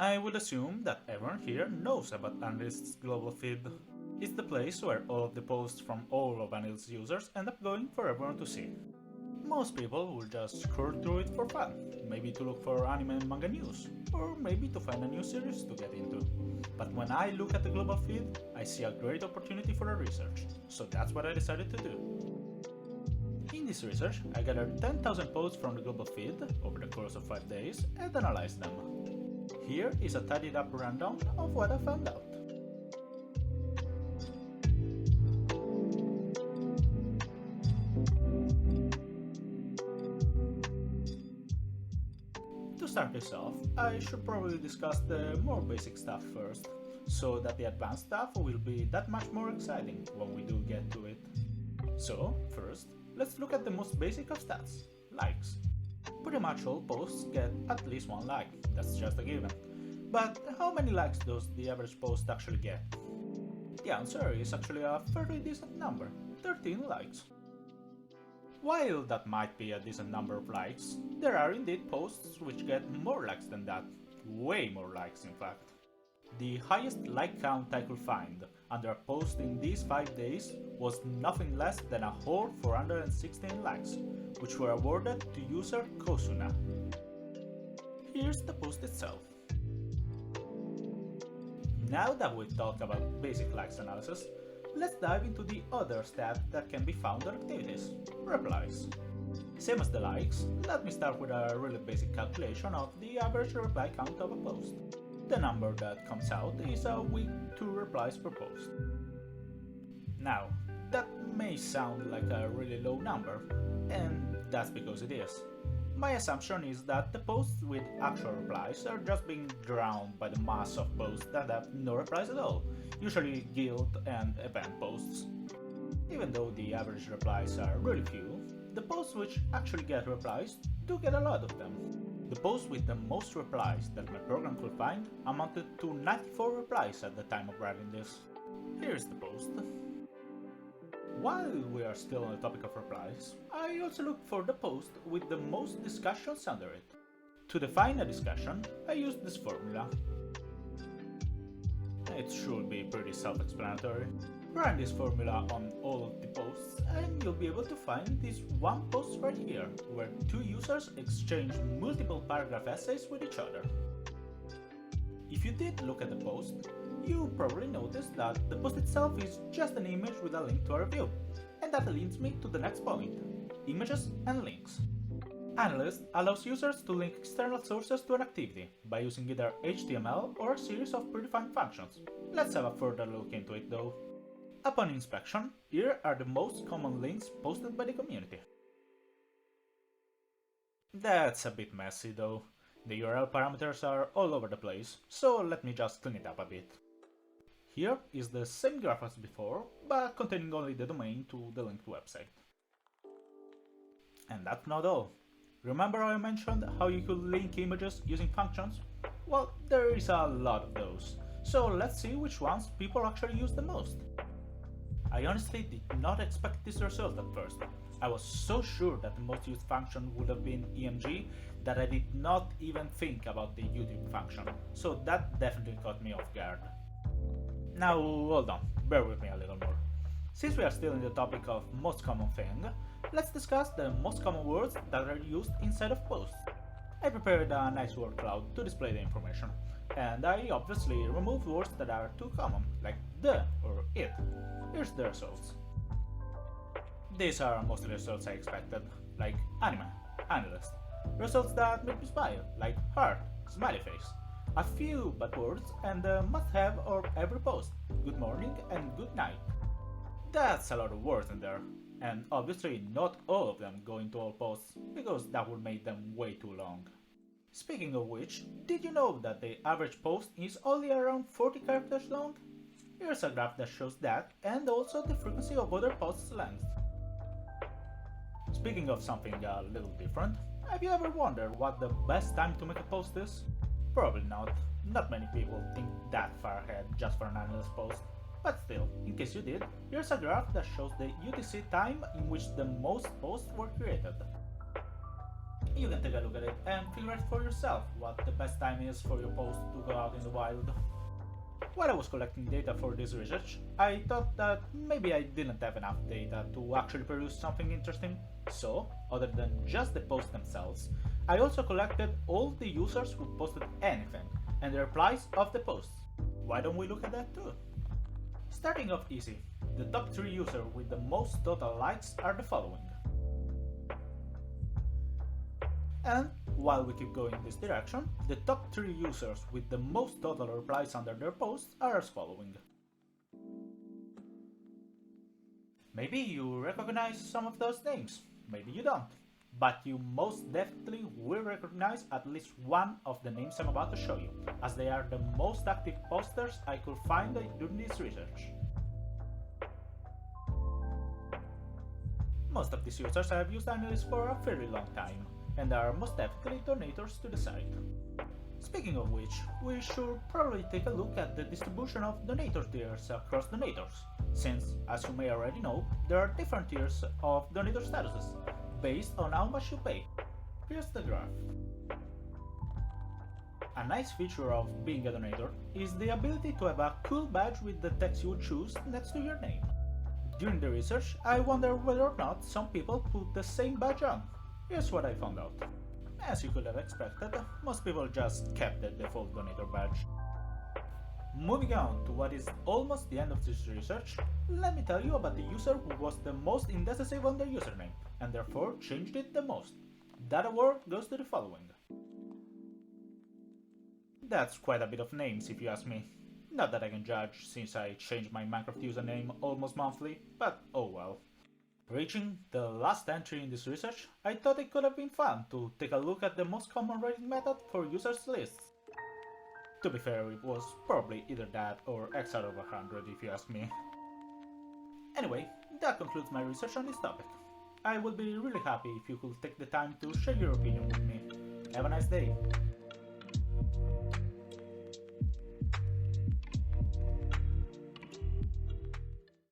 I would assume that everyone here knows about AniList's global feed. It's the place where all of the posts from all of AniList's users end up going for everyone to see. Most people will just scroll through it for fun, maybe to look for anime and manga news, or maybe to find a new series to get into. But when I look at the global feed, I see a great opportunity for research, so that's what I decided to do. In this research, I gathered 10,000 posts from the global feed over the course of 5 days and analyzed them. Here is a tidied up rundown of what I found out. To start this off, I should probably discuss the more basic stuff first, so that the advanced stuff will be that much more exciting when we do get to it. So, first, let's look at the most basic of stats, likes. Pretty much all posts get at least one like, that's just a given. But how many likes does the average post actually get? The answer is actually a fairly decent number, 13 likes. While that might be a decent number of likes, there are indeed posts which get more likes than that, way more likes in fact. The highest like count I could find under a post in these 5 days was nothing less than a whole 416 likes, which were awarded to user Kosuna. Here's the post itself. Now that we've talked about basic likes analysis, let's dive into the other stat that can be found on activities, replies. Same as the likes, let me start with a really basic calculation of the average reply count of a post. The number that comes out is a week 2 replies per post. Now, that may sound like a really low number, and that's because it is. My assumption is that the posts with actual replies are just being drowned by the mass of posts that have no replies at all, usually guild and event posts. Even though the average replies are really few, the posts which actually get replies do get a lot of them. The post with the most replies that my program could find amounted to 94 replies at the time of writing this. Here's the post. While we are still on the topic of replies, I also looked for the post with the most discussions under it. To define a discussion, I used this formula. It should be pretty self-explanatory. Run this formula on all of the posts and you'll be able to find this one post right here, where two users exchange multiple paragraph essays with each other. If you did look at the post, you probably noticed that the post itself is just an image with a link to a review, and that leads me to the next point, images and links. AniList allows users to link external sources to an activity by using either HTML or a series of predefined functions. Let's have a further look into it though. Upon inspection, here are the most common links posted by the community. That's a bit messy though. The URL parameters are all over the place, so let me just clean it up a bit. Here is the same graph as before, but containing only the domain to the linked website. And that's not all. Remember how I mentioned how you could link images using functions? Well, there is a lot of those, so let's see which ones people actually use the most. I honestly did not expect this result at first. I was so sure that the most used function would have been EMG that I did not even think about the YouTube function, so that definitely caught me off guard. Now hold on, bear with me a little more. Since we are still in the topic of most common thing, let's discuss the most common words that are used inside of posts. I prepared a nice word cloud to display the information, and I obviously removed words that are too common, like the or it. Here's the results. These are mostly the results I expected, like anime, AniList. Results that make me smile, like heart, smiley face. A few bad words and the must-have of every post, good morning and good night. That's a lot of words in there, and obviously not all of them go into all posts, because that would make them way too long. Speaking of which, did you know that the average post is only around 40 characters long? Here's a graph that shows that, and also the frequency of other posts' length. Speaking of something a little different, have you ever wondered what the best time to make a post is? Probably not. Not many people think that far ahead just for an AniList post. But still, in case you did, here's a graph that shows the UTC time in which the most posts were created. you can take a look at it and figure out for yourself what the best time is for your post to go out in the wild. While I was collecting data for this research, I thought that maybe I didn't have enough data to actually produce something interesting, so, other than just the posts themselves, I also collected all the users who posted anything, and the replies of the posts. Why don't we look at that too? Starting off easy, the top 3 users with the most total likes are the following. And while we keep going in this direction, the top 3 users with the most total replies under their posts are as following. Maybe you recognize some of those names, maybe you don't, but you most definitely will recognize at least one of the names I'm about to show you, as they are the most active posters I could find during this research. Most of these users have used AniList for a fairly long time, and are most definitely donators to the site. Speaking of which, we should probably take a look at the distribution of donator tiers across donators, since, as you may already know, there are different tiers of donator statuses, based on how much you pay. Here's the graph. A nice feature of being a donator is the ability to have a cool badge with the text you would choose next to your name. During the research, I wondered whether or not some people put the same badge on. Here's what I found out. As you could have expected, most people just kept the default donator badge. Moving on to what is almost the end of this research, let me tell you about the user who was the most indecisive on their username, and therefore changed it the most. That award goes to the following. That's quite a bit of names if you ask me. Not that I can judge, since I change my Minecraft username almost monthly, but oh well. Reaching the last entry in this research, I thought it could have been fun to take a look at the most common rating method for users' lists. To be fair, it was probably either that or X out of 100 if you ask me. Anyway, that concludes my research on this topic. I would be really happy if you could take the time to share your opinion with me. Have a nice day!